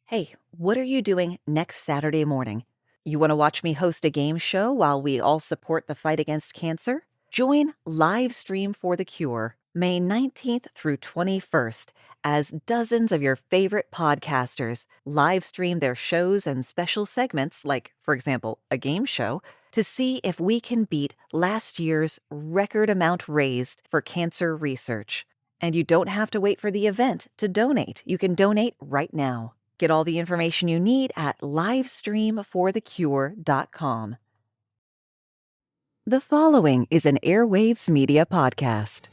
Hey, what are you doing next Saturday morning? You want to watch me host a game show while we all support the fight against cancer? Join Livestream for the Cure, May 19th through 21st, as dozens of your favorite podcasters live stream their shows and special segments, like, for example, a game show, to see if we can beat last year's record amount raised for cancer research. And you don't have to wait for the event to donate. You can donate right now. Get all the information you need at livestreamforthecure.com. The following is an Airwaves Media Podcast.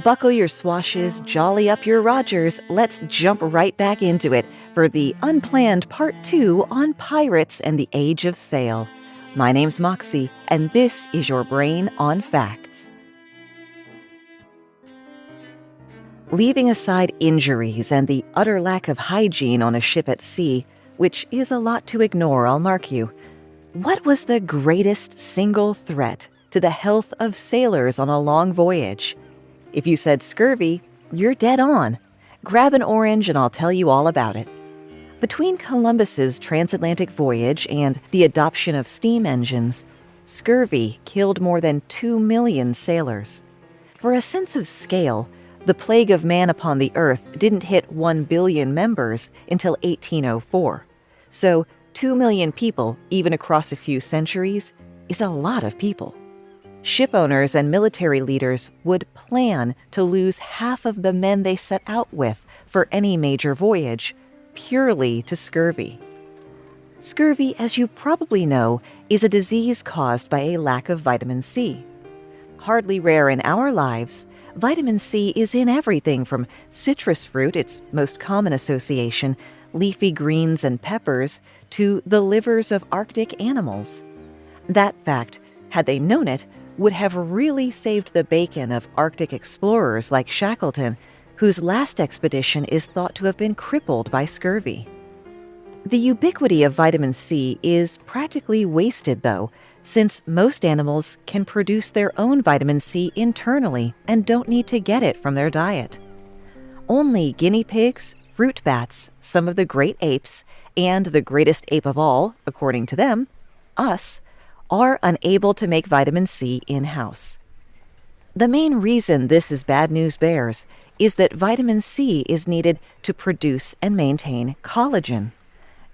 Buckle your swashes, jolly up your Rogers. Let's jump right back into it for the unplanned Part 2 on Pirates and the Age of Sail. My name's Moxie, and this is your Brain on Facts. Leaving aside injuries and the utter lack of hygiene on a ship at sea, which is a lot to ignore, I'll mark you, what was the greatest single threat to the health of sailors on a long voyage? If you said scurvy, you're dead on. Grab an orange and I'll tell you all about it. Between Columbus's transatlantic voyage and the adoption of steam engines, scurvy killed more than 2 million sailors. For a sense of scale, the plague of man upon the earth didn't hit 1 billion members until 1804. So 2 million people, even across a few centuries, is a lot of people. Ship owners and military leaders would plan to lose half of the men they set out with for any major voyage, purely to scurvy. Scurvy, as you probably know, is a disease caused by a lack of vitamin C. Hardly rare in our lives, vitamin C is in everything from citrus fruit, its most common association, leafy greens and peppers, to the livers of Arctic animals. That fact, had they known it, would have really saved the bacon of Arctic explorers like Shackleton, whose last expedition is thought to have been crippled by scurvy. The ubiquity of vitamin C is practically wasted, though, since most animals can produce their own vitamin C internally and don't need to get it from their diet. Only guinea pigs, fruit bats, some of the great apes, and the greatest ape of all, according to them, us, are unable to make vitamin C in-house. The main reason this is bad news bears is that vitamin C is needed to produce and maintain collagen.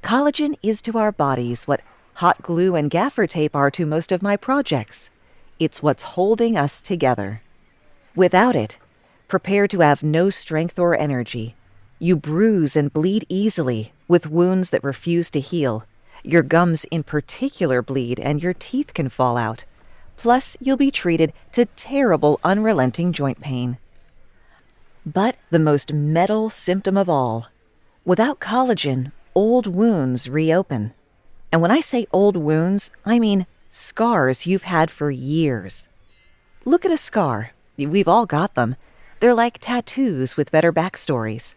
Collagen is to our bodies what hot glue and gaffer tape are to most of my projects. It's what's holding us together. Without it, prepare to have no strength or energy. You bruise and bleed easily with wounds that refuse to heal. Your gums in particular bleed and your teeth can fall out. Plus, you'll be treated to terrible, unrelenting joint pain. But the most metal symptom of all, without collagen, old wounds reopen. And when I say old wounds, I mean scars you've had for years. Look at a scar. We've all got them. They're like tattoos with better backstories.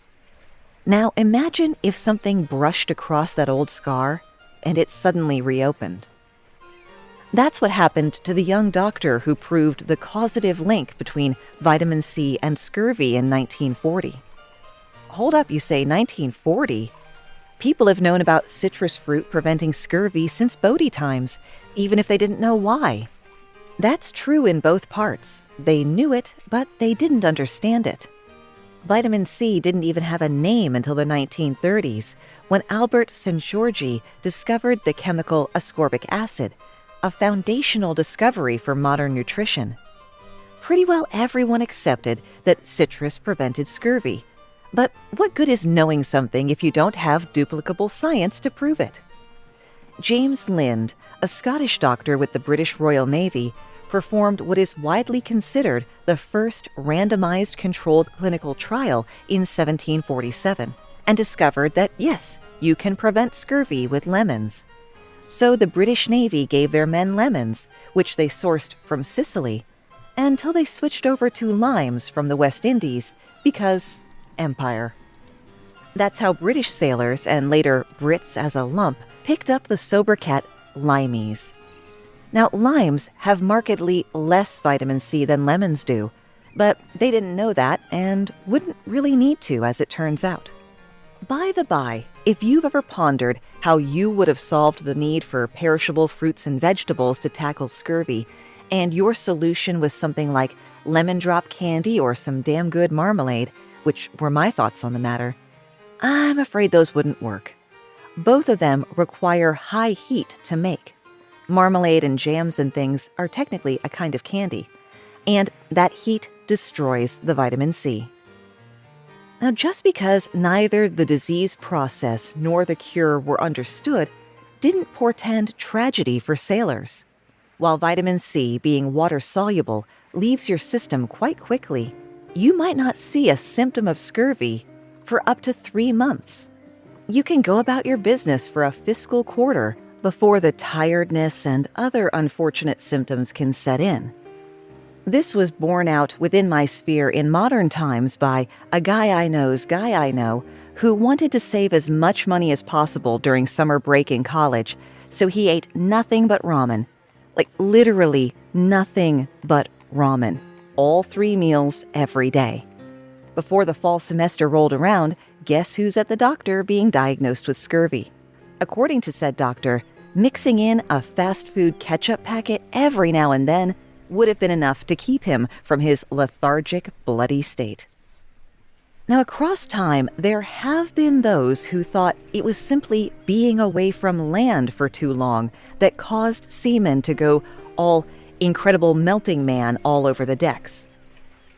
Now imagine if something brushed across that old scar and it suddenly reopened. That's what happened to the young doctor who proved the causative link between vitamin C and scurvy in 1940. Hold up, you say 1940? People have known about citrus fruit preventing scurvy since Bodhi times, even if they didn't know why. That's true in both parts. They knew it, but they didn't understand it. Vitamin C didn't even have a name until the 1930s, when Albert Szent-Györgyi discovered the chemical ascorbic acid, a foundational discovery for modern nutrition. Pretty well everyone accepted that citrus prevented scurvy. But what good is knowing something if you don't have duplicable science to prove it? James Lind, a Scottish doctor with the British Royal Navy, performed what is widely considered the first randomized controlled clinical trial in 1747, and discovered that, yes, you can prevent scurvy with lemons. So the British Navy gave their men lemons, which they sourced from Sicily, until they switched over to limes from the West Indies, because empire. That's how British sailors, and later Brits as a lump, picked up the sobriquet limeys. Now, limes have markedly less vitamin C than lemons do, but they didn't know that and wouldn't really need to, as it turns out. By the by, if you've ever pondered how you would have solved the need for perishable fruits and vegetables to tackle scurvy, and your solution was something like lemon drop candy or some damn good marmalade, which were my thoughts on the matter, I'm afraid those wouldn't work. Both of them require high heat to make. Marmalade and jams and things are technically a kind of candy, and that heat destroys the vitamin C. Now, just because neither the disease process nor the cure were understood didn't portend tragedy for sailors. While vitamin C, being water-soluble, leaves your system quite quickly, you might not see a symptom of scurvy for up to 3 months. You can go about your business for a fiscal quarter before the tiredness and other unfortunate symptoms can set in. This was borne out within my sphere in modern times by a guy I know who wanted to save as much money as possible during summer break in college, so he ate nothing but ramen. Like literally nothing but ramen. All 3 meals every day. Before the fall semester rolled around, guess who's at the doctor being diagnosed with scurvy? According to said doctor, mixing in a fast food ketchup packet every now and then would have been enough to keep him from his lethargic, bloody state. Now, across time, there have been those who thought it was simply being away from land for too long that caused seamen to go all Incredible Melting Man all over the decks.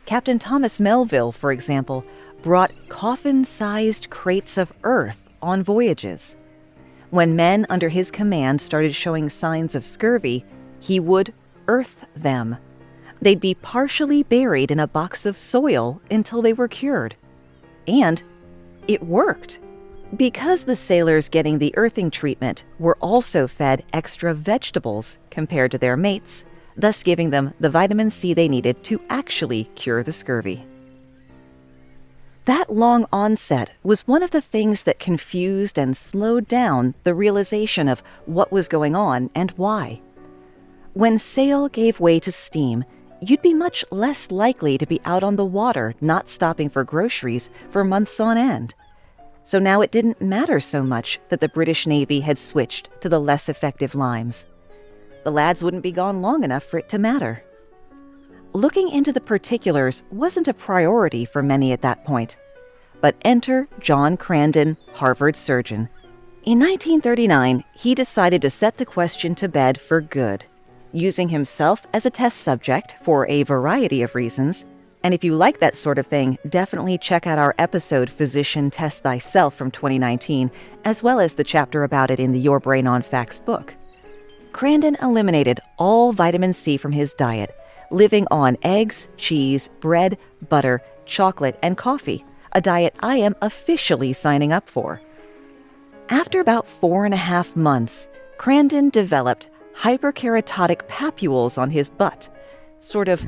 Captain Thomas Melville, for example, brought coffin-sized crates of earth on voyages. When men under his command started showing signs of scurvy, he would earth them. They'd be partially buried in a box of soil until they were cured. And it worked. Because the sailors getting the earthing treatment were also fed extra vegetables compared to their mates, thus giving them the vitamin C they needed to actually cure the scurvy. That long onset was one of the things that confused and slowed down the realization of what was going on and why. When sail gave way to steam, you'd be much less likely to be out on the water not stopping for groceries for months on end. So now it didn't matter so much that the British Navy had switched to the less effective limes. The lads wouldn't be gone long enough for it to matter. Looking into the particulars wasn't a priority for many at that point. But enter John Crandon, Harvard surgeon. In 1939, he decided to set the question to bed for good, using himself as a test subject for a variety of reasons. And if you like that sort of thing, definitely check out our episode Physician Test Thyself from 2019, as well as the chapter about it in the Your Brain on Facts book. Crandon eliminated all vitamin C from his diet, living on eggs, cheese, bread, butter, chocolate, and coffee, a diet I am officially signing up for. After about 4.5 months, Crandon developed hyperkeratotic papules on his butt, sort of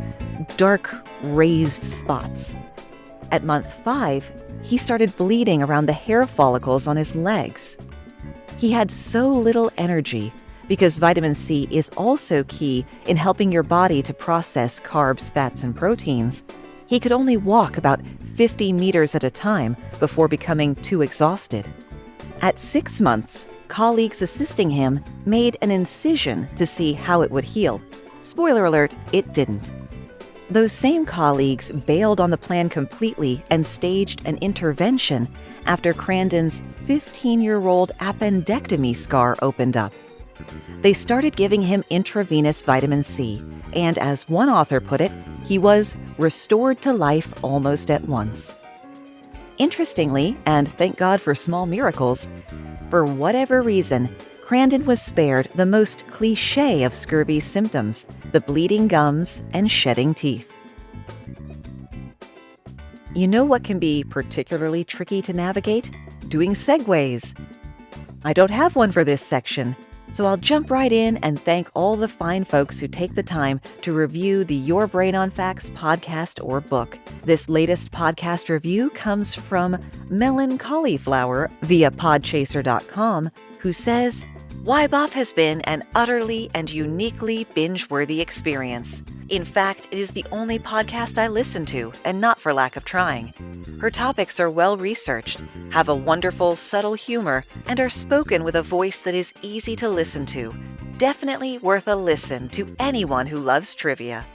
dark, raised spots. At month 5, he started bleeding around the hair follicles on his legs. He had so little energy because vitamin C is also key in helping your body to process carbs, fats, and proteins. He could only walk about 50 meters at a time before becoming too exhausted. At 6 months, colleagues assisting him made an incision to see how it would heal. Spoiler alert, it didn't. Those same colleagues bailed on the plan completely and staged an intervention after Crandon's 15-year-old appendectomy scar opened up. They started giving him intravenous vitamin C, and as one author put it, he was restored to life almost at once. Interestingly, and thank God for small miracles, for whatever reason, Crandon was spared the most cliché of scurvy's symptoms, the bleeding gums and shedding teeth. You know what can be particularly tricky to navigate? Doing segues. I don't have one for this section, so I'll jump right in and thank all the fine folks who take the time to review the Your Brain on Facts podcast or book. This latest podcast review comes from Melon Cauliflower via podchaser.com, who says, WWII has been an utterly and uniquely binge-worthy experience. In fact, it is the only podcast I listen to, and not for lack of trying. Her topics are well-researched, have a wonderful, subtle humor, and are spoken with a voice that is easy to listen to. Definitely worth a listen to anyone who loves trivia.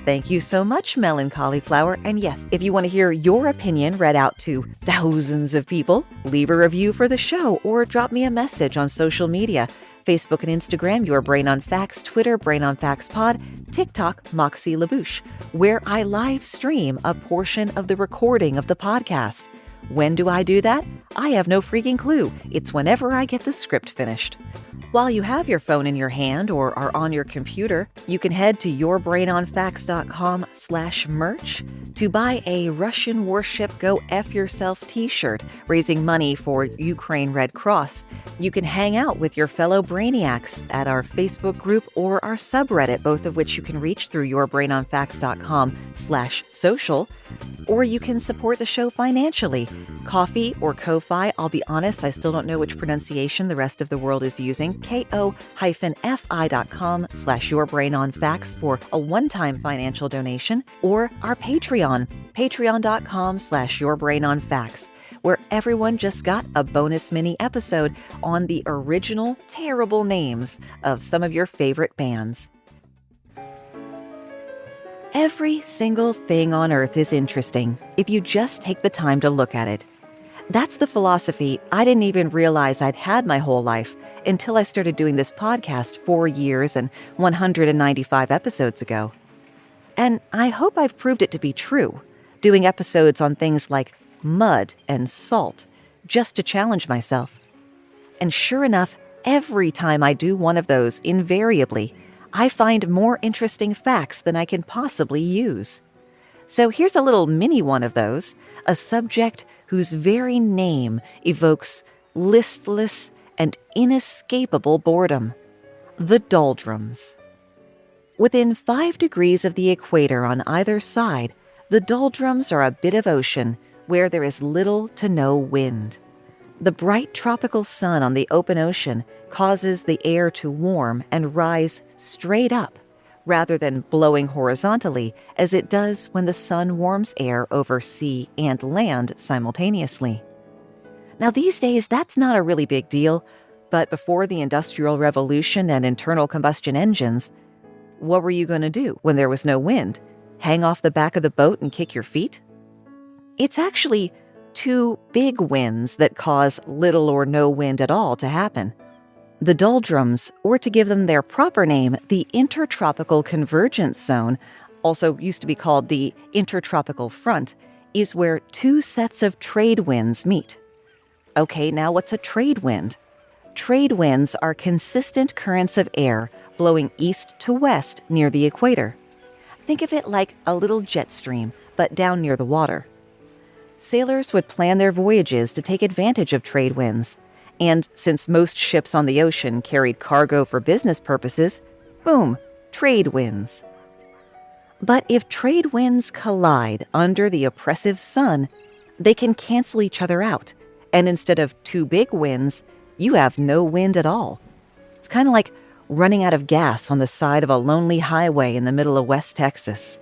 Thank you so much, Melon Cauliflower. And yes, if you want to hear your opinion read out to thousands of people, leave a review for the show or drop me a message on social media. Facebook and Instagram, Your Brain on Facts, Twitter, Brain on Facts Pod, TikTok, Moxie LaBouche, where I live stream a portion of the recording of the podcast. When do I do that? I have no freaking clue. It's whenever I get the script finished. While you have your phone in your hand or are on your computer, you can head to yourbrainonfacts.com/merch to buy a Russian Warship Go F Yourself t-shirt, raising money for Ukraine Red Cross. You can hang out with your fellow brainiacs at our Facebook group or our subreddit, both of which you can reach through yourbrainonfacts.com/social. Or you can support the show financially. Coffee or Ko-Fi, I'll be honest, I still don't know which pronunciation the rest of the world is using. ko-fi.com/yourbrainonfacts for a one-time financial donation. Or our Patreon, patreon.com/yourbrainonfacts, where everyone just got a bonus mini episode on the original terrible names of some of your favorite bands. Every single thing on Earth is interesting if you just take the time to look at it. That's the philosophy I didn't even realize I'd had my whole life until I started doing this podcast 4 years and 195 episodes ago. And I hope I've proved it to be true, doing episodes on things like mud and salt, just to challenge myself. And sure enough, every time I do one of those, invariably, I find more interesting facts than I can possibly use. So here's a little mini one of those, a subject whose very name evokes listless and inescapable boredom: the doldrums. Within 5 degrees of the equator on either side, the doldrums are a bit of ocean where there is little to no wind. The bright tropical sun on the open ocean causes the air to warm and rise straight up, rather than blowing horizontally as it does when the sun warms air over sea and land simultaneously. Now these days, that's not a really big deal, but before the Industrial Revolution and internal combustion engines, what were you going to do when there was no wind? Hang off the back of the boat and kick your feet? It's actually 2 big winds that cause little or no wind at all to happen. The doldrums, or to give them their proper name, the Intertropical Convergence Zone, also used to be called the Intertropical Front, is where 2 sets of trade winds meet. Okay, now what's a trade wind? Trade winds are consistent currents of air blowing east to west near the equator. Think of it like a little jet stream, but down near the water. Sailors would plan their voyages to take advantage of trade winds, and since most ships on the ocean carried cargo for business purposes, boom, trade winds. But if trade winds collide under the oppressive sun, they can cancel each other out, and instead of 2 big winds, you have no wind at all. It's kind of like running out of gas on the side of a lonely highway in the middle of West Texas.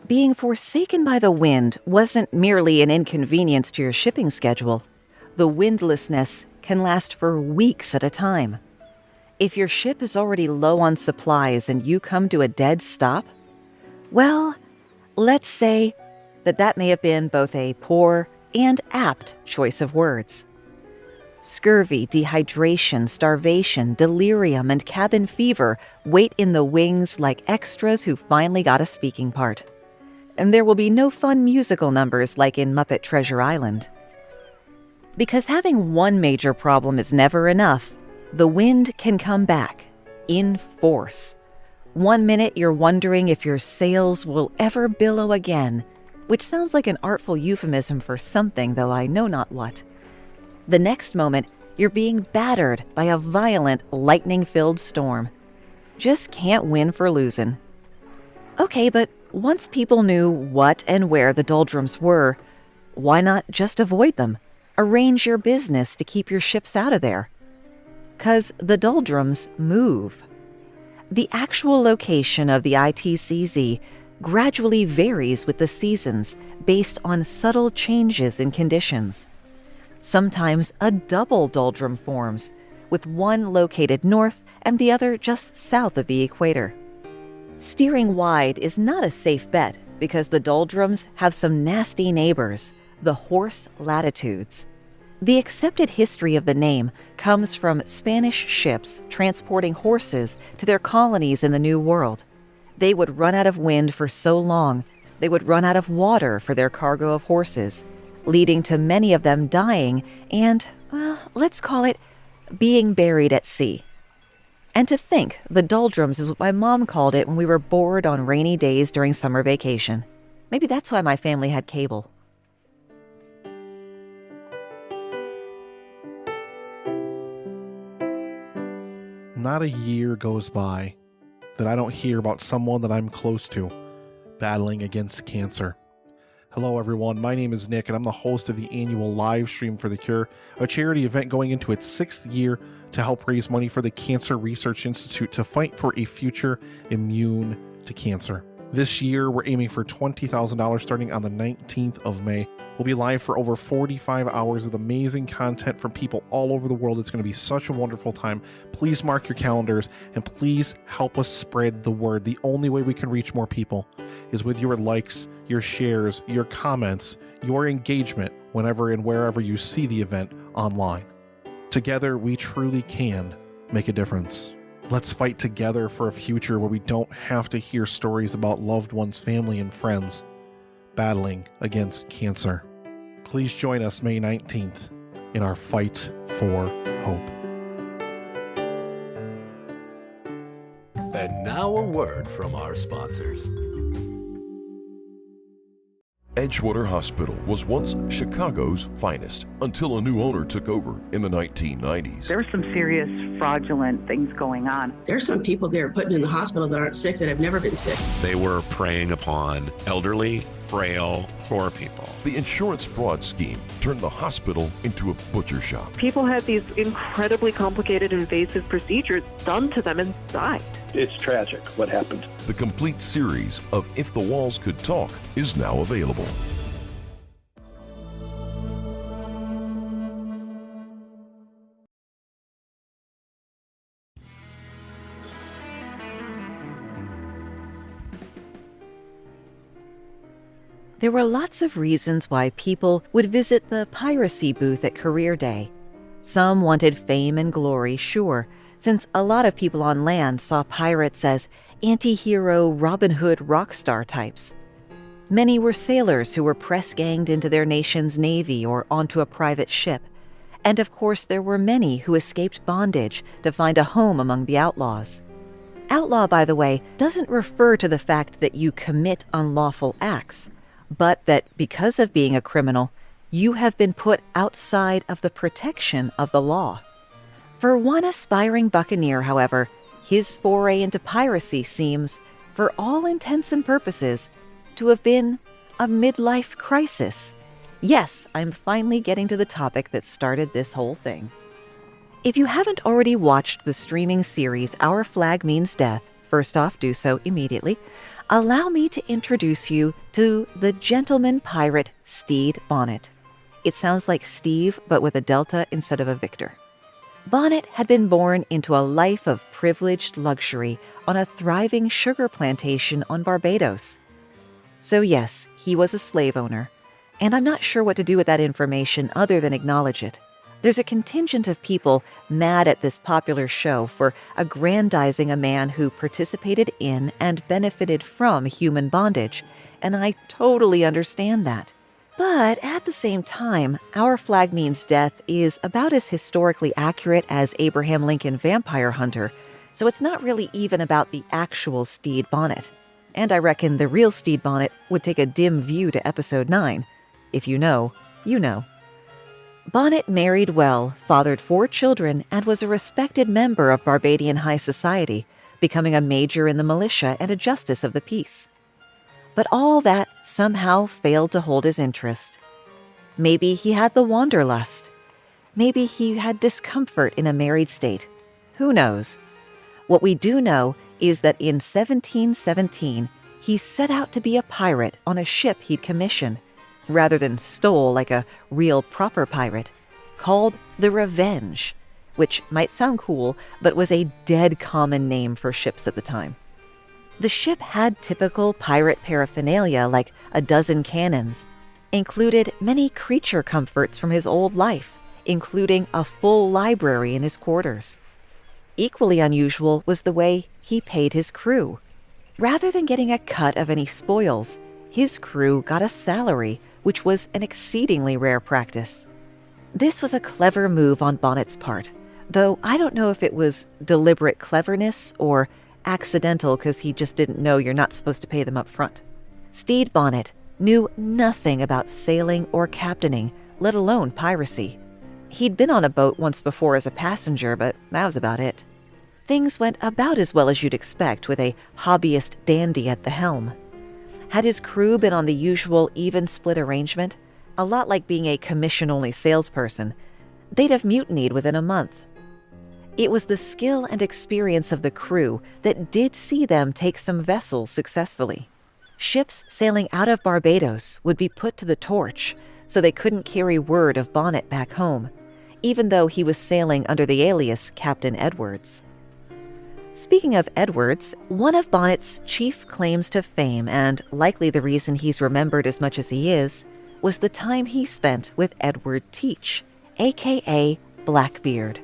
Being forsaken by the wind wasn't merely an inconvenience to your shipping schedule. The windlessness can last for weeks at a time. If your ship is already low on supplies and you come to a dead stop, well, let's say that may have been both a poor and apt choice of words. Scurvy, dehydration, starvation, delirium, and cabin fever wait in the wings like extras who finally got a speaking part. And there will be no fun musical numbers like in Muppet Treasure Island. Because having one major problem is never enough, the wind can come back, in force. One minute you're wondering if your sails will ever billow again, which sounds like an artful euphemism for something, though I know not what. The next moment, you're being battered by a violent, lightning-filled storm. Just can't win for losing. Okay, but once people knew what and where the doldrums were, why not just avoid them? Arrange your business to keep your ships out of there. 'Cause the doldrums move. The actual location of the ITCZ gradually varies with the seasons based on subtle changes in conditions. Sometimes a double doldrum forms, with one located north and the other just south of the equator. Steering wide is not a safe bet because the doldrums have some nasty neighbors, the horse latitudes. The accepted history of the name comes from Spanish ships transporting horses to their colonies in the New World. They would run out of wind for so long, they would run out of water for their cargo of horses, leading to many of them dying and, let's call it, being buried at sea. And to think, the doldrums is what my mom called it when we were bored on rainy days during summer vacation. Maybe that's why my family had cable. Not a year goes by that I don't hear about someone that I'm close to battling against cancer. Hello everyone, my name is Nick and I'm the host of the annual Livestream for the Cure, a charity event going into its 6th year to help raise money for the Cancer Research Institute to fight for a future immune to cancer. This year, we're aiming for $20,000 starting on the 19th of May. We'll be live for over 45 hours with amazing content from people all over the world. It's going to be such a wonderful time. Please mark your calendars and please help us spread the word. The only way we can reach more people is with your likes, your shares, your comments, your engagement whenever and wherever you see the event online. Together, we truly can make a difference. Let's fight together for a future where we don't have to hear stories about loved ones, family, and friends battling against cancer. Please join us May 19th in our fight for hope. And now a word from our sponsors. Edgewater Hospital was once Chicago's finest until a new owner took over in the 1990s. There were some serious fraudulent things going on. There's some people there putting in the hospital that aren't sick, that have never been sick. They were preying upon elderly, frail, poor people. The insurance fraud scheme turned the hospital into a butcher shop. People had these incredibly complicated invasive procedures done to them and died. It's tragic what happened. The complete series of If the Walls Could Talk is now available. There were lots of reasons why people would visit the piracy booth at Career Day. Some wanted fame and glory, sure, since a lot of people on land saw pirates as anti-hero Robin Hood rock star types. Many were sailors who were press-ganged into their nation's navy or onto a private ship. And of course there were many who escaped bondage to find a home among the outlaws. Outlaw, by the way, doesn't refer to the fact that you commit unlawful acts, but that because of being a criminal, you have been put outside of the protection of the law. For one aspiring buccaneer, however, his foray into piracy seems, for all intents and purposes, to have been a midlife crisis. Yes, I'm finally getting to the topic that started this whole thing. If you haven't already watched the streaming series Our Flag Means Death, first off, do so immediately. Allow me to introduce you to the Gentleman Pirate Stede Bonnet. It sounds like Steve, but with a delta instead of a Victor. Bonnet had been born into a life of privileged luxury on a thriving sugar plantation on Barbados. So yes, he was a slave owner, and I'm not sure what to do with that information other than acknowledge it. There's a contingent of people mad at this popular show for aggrandizing a man who participated in and benefited from human bondage, and I totally understand that. But at the same time, Our Flag Means Death is about as historically accurate as Abraham Lincoln Vampire Hunter, so it's not really even about the actual Stede Bonnet. And I reckon the real Stede Bonnet would take a dim view to episode 9. If you know, you know. Bonnet married well, fathered 4 children, and was a respected member of Barbadian high society, becoming a major in the militia and a justice of the peace. But all that somehow failed to hold his interest. Maybe he had the wanderlust. Maybe he had discomfort in a married state. Who knows? What we do know is that in 1717, he set out to be a pirate on a ship he'd commissioned, rather than stole like a real proper pirate, called the Revenge, which might sound cool, but was a dead common name for ships at the time. The ship had typical pirate paraphernalia like a dozen cannons, included many creature comforts from his old life, including a full library in his quarters. Equally unusual was the way he paid his crew. Rather than getting a cut of any spoils, his crew got a salary, which was an exceedingly rare practice. This was a clever move on Bonnet's part, though I don't know if it was deliberate cleverness or accidental because he just didn't know you're not supposed to pay them up front. Stede Bonnet knew nothing about sailing or captaining, let alone piracy. He'd been on a boat once before as a passenger, but that was about it. Things went about as well as you'd expect with a hobbyist dandy at the helm. Had his crew been on the usual even split arrangement, a lot like being a commission-only salesperson, they'd have mutinied within a month. It was the skill and experience of the crew that did see them take some vessels successfully. Ships sailing out of Barbados would be put to the torch, so they couldn't carry word of Bonnet back home, even though he was sailing under the alias Captain Edwards. Speaking of Edwards, one of Bonnet's chief claims to fame, and likely the reason he's remembered as much as he is, was the time he spent with Edward Teach, aka Blackbeard.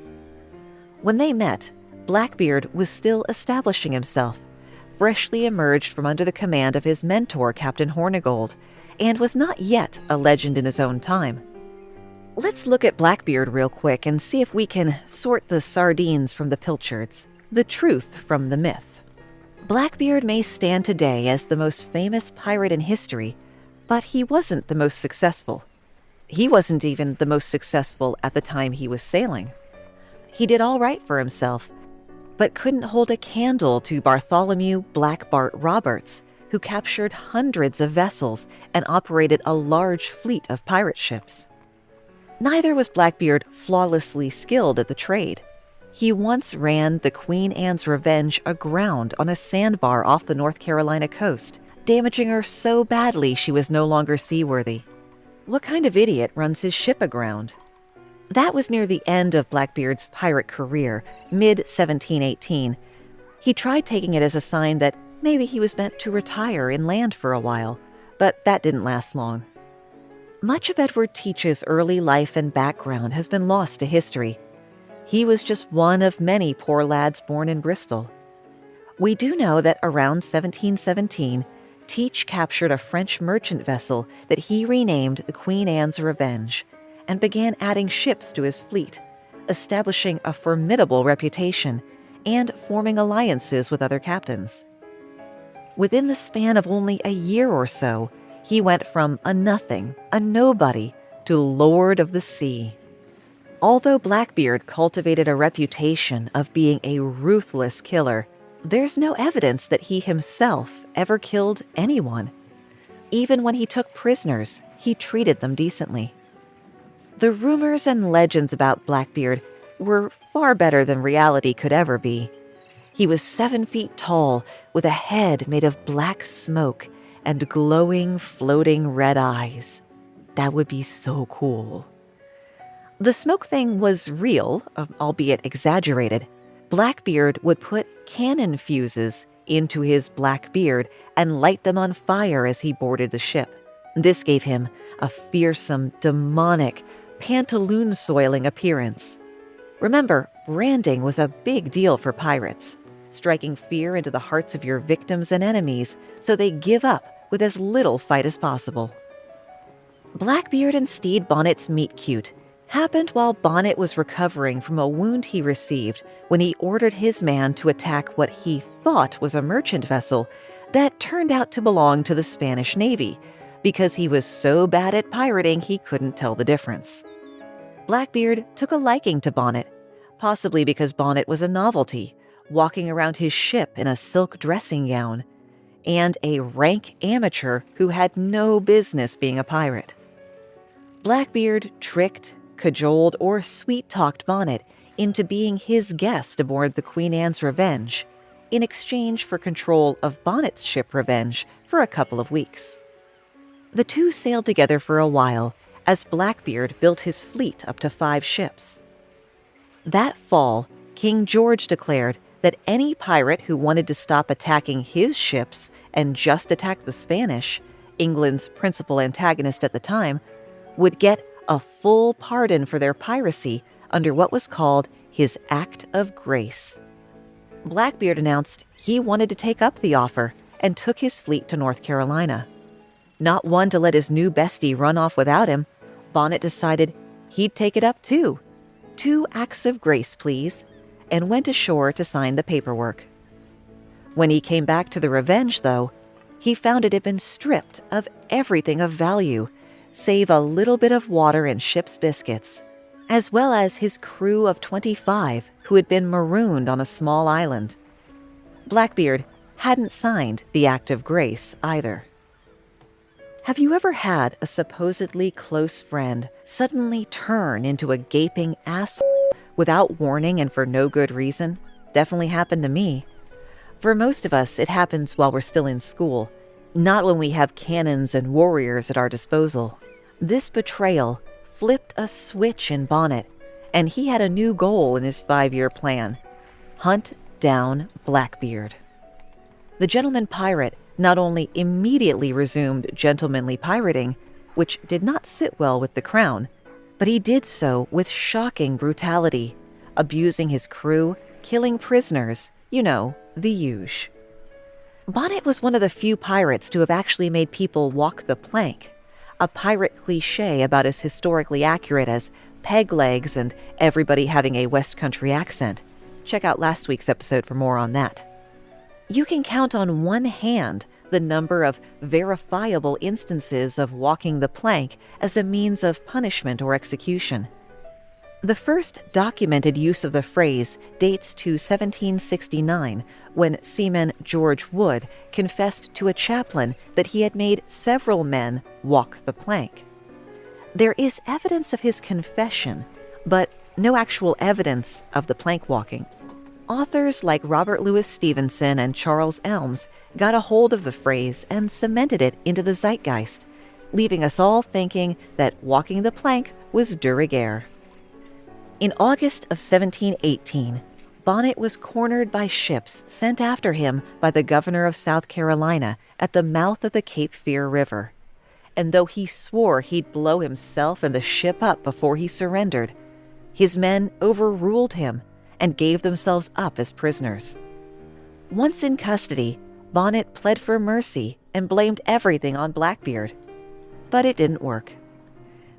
When they met, Blackbeard was still establishing himself, freshly emerged from under the command of his mentor, Captain Hornigold, and was not yet a legend in his own time. Let's look at Blackbeard real quick and see if we can sort the sardines from the pilchards, the truth from the myth. Blackbeard may stand today as the most famous pirate in history, but he wasn't the most successful. He wasn't even the most successful at the time he was sailing. He did all right for himself, but couldn't hold a candle to Bartholomew Black Bart Roberts, who captured hundreds of vessels and operated a large fleet of pirate ships. Neither was Blackbeard flawlessly skilled at the trade. He once ran the Queen Anne's Revenge aground on a sandbar off the North Carolina coast, damaging her so badly she was no longer seaworthy. What kind of idiot runs his ship aground? That was near the end of Blackbeard's pirate career, mid-1718. He tried taking it as a sign that maybe he was meant to retire inland for a while, but that didn't last long. Much of Edward Teach's early life and background has been lost to history. He was just one of many poor lads born in Bristol. We do know that around 1717, Teach captured a French merchant vessel that he renamed the Queen Anne's Revenge, and began adding ships to his fleet, establishing a formidable reputation and forming alliances with other captains. Within the span of only a year or so, he went from a nothing, a nobody, to Lord of the Sea. Although Blackbeard cultivated a reputation of being a ruthless killer, there's no evidence that he himself ever killed anyone. Even when he took prisoners, he treated them decently. The rumors and legends about Blackbeard were far better than reality could ever be. He was 7 feet tall, with a head made of black smoke and glowing, floating red eyes. That would be so cool. The smoke thing was real, albeit exaggerated. Blackbeard would put cannon fuses into his black beard and light them on fire as he boarded the ship. This gave him a fearsome, demonic, pantaloon-soiling appearance. Remember, branding was a big deal for pirates, striking fear into the hearts of your victims and enemies so they give up with as little fight as possible. Blackbeard and Stede Bonnet's meet-cute happened while Bonnet was recovering from a wound he received when he ordered his man to attack what he thought was a merchant vessel that turned out to belong to the Spanish Navy, because he was so bad at pirating he couldn't tell the difference. Blackbeard took a liking to Bonnet, possibly because Bonnet was a novelty, walking around his ship in a silk dressing gown, and a rank amateur who had no business being a pirate. Blackbeard tricked, cajoled, or sweet-talked Bonnet into being his guest aboard the Queen Anne's Revenge in exchange for control of Bonnet's ship Revenge for a couple of weeks. The two sailed together for a while as Blackbeard built his fleet up to 5 ships. That fall, King George declared that any pirate who wanted to stop attacking his ships and just attack the Spanish, England's principal antagonist at the time, would get a full pardon for their piracy under what was called his Act of Grace. Blackbeard announced he wanted to take up the offer and took his fleet to North Carolina. Not one to let his new bestie run off without him, Bonnet decided he'd take it up too. 2 acts of grace, please, and went ashore to sign the paperwork. When he came back to the Revenge, though, he found it had been stripped of everything of value, save a little bit of water and ship's biscuits, as well as his crew of 25 who had been marooned on a small island. Blackbeard hadn't signed the Act of Grace either. Have you ever had a supposedly close friend suddenly turn into a gaping asshole without warning and for no good reason? Definitely happened to me. For most of us, it happens while we're still in school, not when we have cannons and warriors at our disposal. This betrayal flipped a switch in Bonnet, and he had a new goal in his 5-year plan: hunt down Blackbeard. The Gentleman Pirate not only immediately resumed gentlemanly pirating, which did not sit well with the crown, but he did so with shocking brutality, abusing his crew, killing prisoners, the huge. Bonnet was one of the few pirates to have actually made people walk the plank, a pirate cliche about as historically accurate as peg legs and everybody having a West Country accent. Check out last week's episode for more on that. You can count on one hand the number of verifiable instances of walking the plank as a means of punishment or execution. The first documented use of the phrase dates to 1769, when seaman George Wood confessed to a chaplain that he had made several men walk the plank. There is evidence of his confession, but no actual evidence of the plank walking. Authors like Robert Louis Stevenson and Charles Elms got a hold of the phrase and cemented it into the zeitgeist, leaving us all thinking that walking the plank was de rigueur. In August of 1718, Bonnet was cornered by ships sent after him by the governor of South Carolina at the mouth of the Cape Fear River. And though he swore he'd blow himself and the ship up before he surrendered, his men overruled him and gave themselves up as prisoners. Once in custody, Bonnet pled for mercy and blamed everything on Blackbeard. But it didn't work.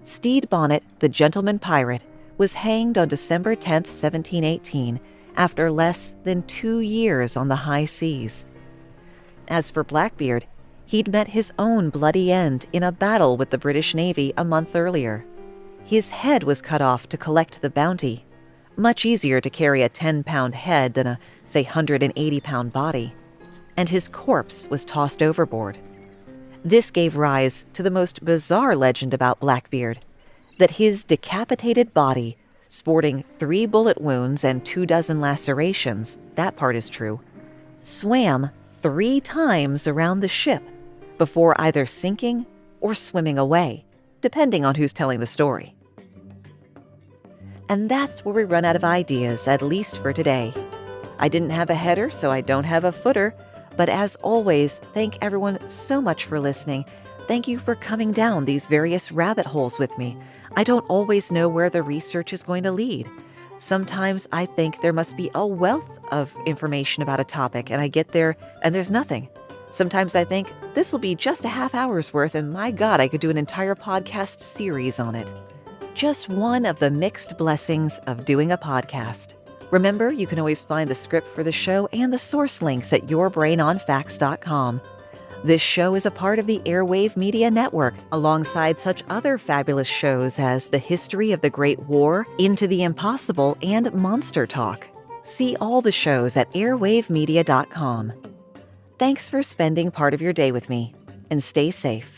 Stede Bonnet, the Gentleman Pirate, was hanged on December 10, 1718, after less than 2 years on the high seas. As for Blackbeard, he'd met his own bloody end in a battle with the British Navy a month earlier. His head was cut off to collect the bounty. Much easier to carry a 10-pound head than a, say, 180-pound body. And his corpse was tossed overboard. This gave rise to the most bizarre legend about Blackbeard, that his decapitated body, sporting 3 bullet wounds and 24 lacerations, that part is true, swam 3 times around the ship before either sinking or swimming away, depending on who's telling the story. And that's where we run out of ideas, at least for today. I didn't have a header, so I don't have a footer. But as always, thank everyone so much for listening. Thank you for coming down these various rabbit holes with me. I don't always know where the research is going to lead. Sometimes I think there must be a wealth of information about a topic, and I get there and there's nothing. Sometimes I think this will be just a half hour's worth, and my God, I could do an entire podcast series on it. Just one of the mixed blessings of doing a podcast. Remember, you can always find the script for the show and the source links at yourbrainonfacts.com. This show is a part of the Airwave Media Network, alongside such other fabulous shows as The History of the Great War, Into the Impossible, and Monster Talk. See all the shows at airwavemedia.com. Thanks for spending part of your day with me, and stay safe.